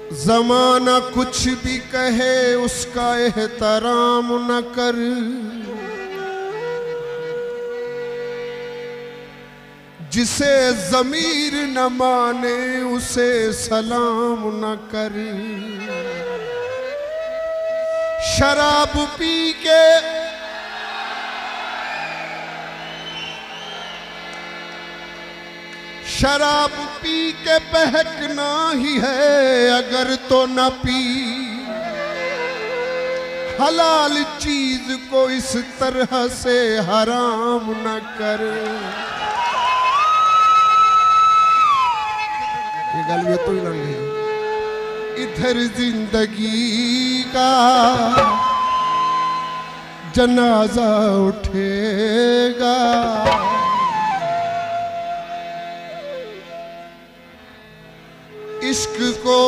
जमाना कुछ भी कहे उसका एहतराम न कर, जिसे ज़मीर न माने उसे सलाम न कर। शराब पी के बहकना ही है अगर तो न पी। हलाल चीज को इस तरह से हराम न कर। ये गल तो ही लग गई। इधर जिंदगी का जनाजा उठेगा, इश्क को